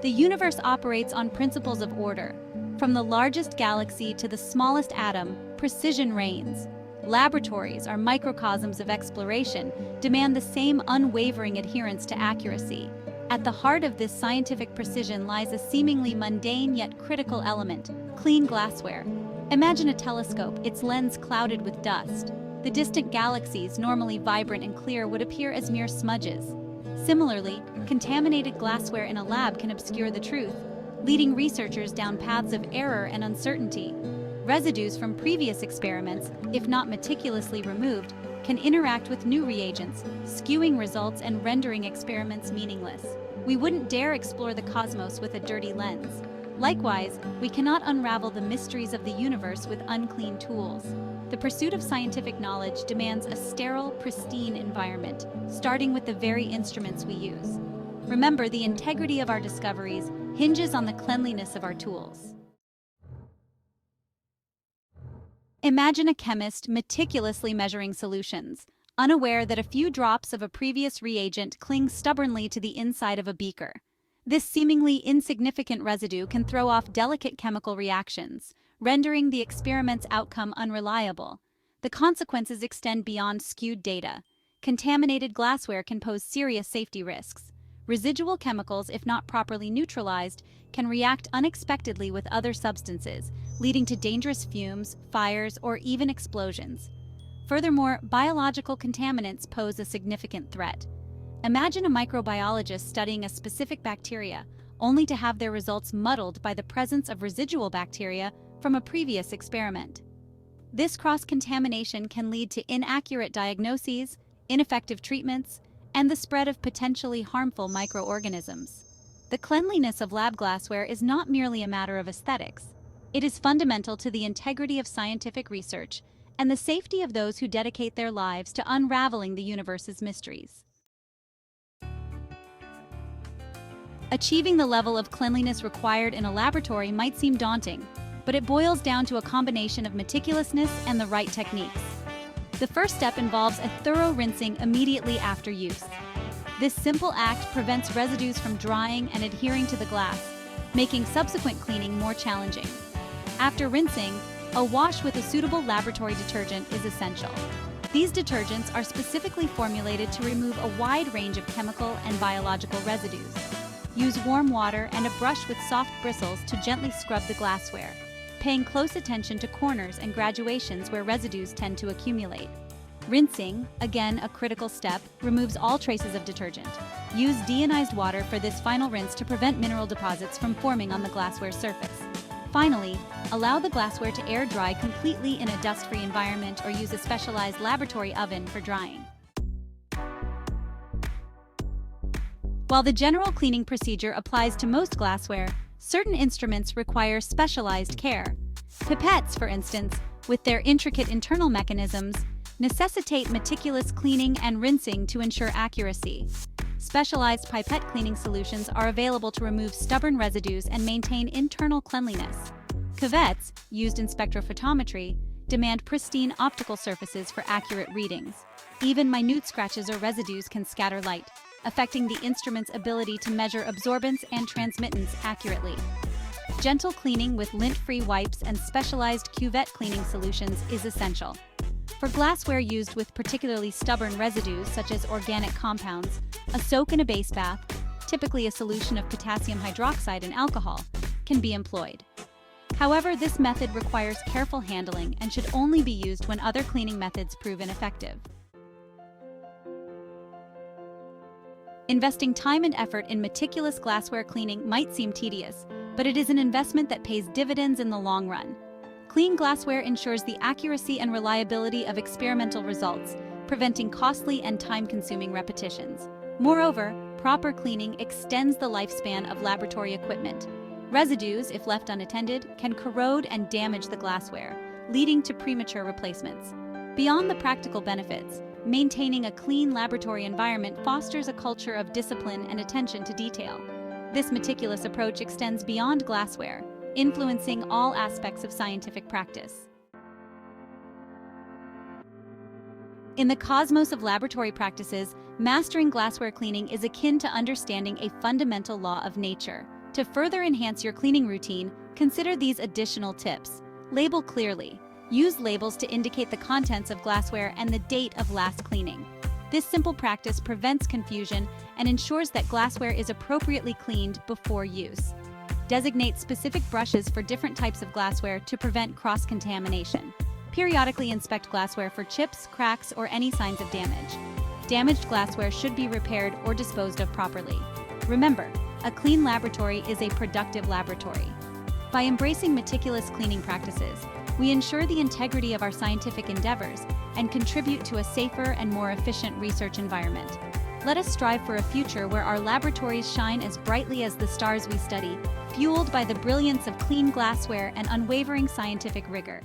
The universe operates on principles of order. From the largest galaxy to the smallest atom, precision reigns. Laboratories, our microcosms of exploration, demand the same unwavering adherence to accuracy. At the heart of this scientific precision lies a seemingly mundane yet critical element: clean glassware. Imagine a telescope, its lens clouded with dust. The distant galaxies, normally vibrant and clear, would appear as mere smudges. Similarly, contaminated glassware in a lab can obscure the truth, leading researchers down paths of error and uncertainty. Residues from previous experiments, if not meticulously removed, can interact with new reagents, skewing results and rendering experiments meaningless. We wouldn't dare explore the cosmos with a dirty lens. Likewise, we cannot unravel the mysteries of the universe with unclean tools. The pursuit of scientific knowledge demands a sterile, pristine environment, starting with the very instruments we use. Remember, the integrity of our discoveries hinges on the cleanliness of our tools. Imagine a chemist meticulously measuring solutions, unaware that a few drops of a previous reagent cling stubbornly to the inside of a beaker. This seemingly insignificant residue can throw off delicate chemical reactions, rendering the experiment's outcome unreliable. The consequences extend beyond skewed data. Contaminated glassware can pose serious safety risks. Residual chemicals, if not properly neutralized, can react unexpectedly with other substances, leading to dangerous fumes, fires, or even explosions. Furthermore, biological contaminants pose a significant threat. Imagine a microbiologist studying a specific bacteria, only to have their results muddled by the presence of residual bacteria from a previous experiment. This cross-contamination can lead to inaccurate diagnoses, ineffective treatments, and the spread of potentially harmful microorganisms. The cleanliness of lab glassware is not merely a matter of aesthetics. It is fundamental to the integrity of scientific research and the safety of those who dedicate their lives to unraveling the universe's mysteries. Achieving the level of cleanliness required in a laboratory might seem daunting, but it boils down to a combination of meticulousness and the right techniques. The first step involves a thorough rinsing immediately after use. This simple act prevents residues from drying and adhering to the glass, making subsequent cleaning more challenging. After rinsing, a wash with a suitable laboratory detergent is essential. These detergents are specifically formulated to remove a wide range of chemical and biological residues. Use warm water and a brush with soft bristles to gently scrub the glassware, paying close attention to corners and graduations where residues tend to accumulate. Rinsing, again a critical step, removes all traces of detergent. Use deionized water for this final rinse to prevent mineral deposits from forming on the glassware surface. Finally, allow the glassware to air dry completely in a dust-free environment or use a specialized laboratory oven for drying. While the general cleaning procedure applies to most glassware, certain instruments require specialized care. Pipettes, for instance, with their intricate internal mechanisms, necessitate meticulous cleaning and rinsing to ensure accuracy. Specialized pipette cleaning solutions are available to remove stubborn residues and maintain internal cleanliness. Cuvettes, used in spectrophotometry, demand pristine optical surfaces for accurate readings. Even minute scratches or residues can scatter light, affecting the instrument's ability to measure absorbance and transmittance accurately. Gentle cleaning with lint-free wipes and specialized cuvette cleaning solutions is essential. For glassware used with particularly stubborn residues such as organic compounds, a soak in a base bath, typically a solution of potassium hydroxide and alcohol, can be employed. However, this method requires careful handling and should only be used when other cleaning methods prove ineffective. Investing time and effort in meticulous glassware cleaning might seem tedious, but it is an investment that pays dividends in the long run. Clean glassware ensures the accuracy and reliability of experimental results, preventing costly and time-consuming repetitions. Moreover, proper cleaning extends the lifespan of laboratory equipment. Residues, if left unattended, can corrode and damage the glassware, leading to premature replacements. Beyond the practical benefits, maintaining a clean laboratory environment fosters a culture of discipline and attention to detail. This meticulous approach extends beyond glassware, influencing all aspects of scientific practice. In the cosmos of laboratory practices, mastering glassware cleaning is akin to understanding a fundamental law of nature: To further enhance your cleaning routine, consider these additional tips. Label clearly. Use labels to indicate the contents of glassware and the date of last cleaning. This simple practice prevents confusion and ensures that glassware is appropriately cleaned before use. Designate specific brushes for different types of glassware to prevent cross-contamination. Periodically inspect glassware for chips, cracks, or any signs of damage. Damaged glassware should be repaired or disposed of properly. Remember, a clean laboratory is a productive laboratory. By embracing meticulous cleaning practices, we ensure the integrity of our scientific endeavors and contribute to a safer and more efficient research environment. Let us strive for a future where our laboratories shine as brightly as the stars we study, fueled by the brilliance of clean glassware and unwavering scientific rigor.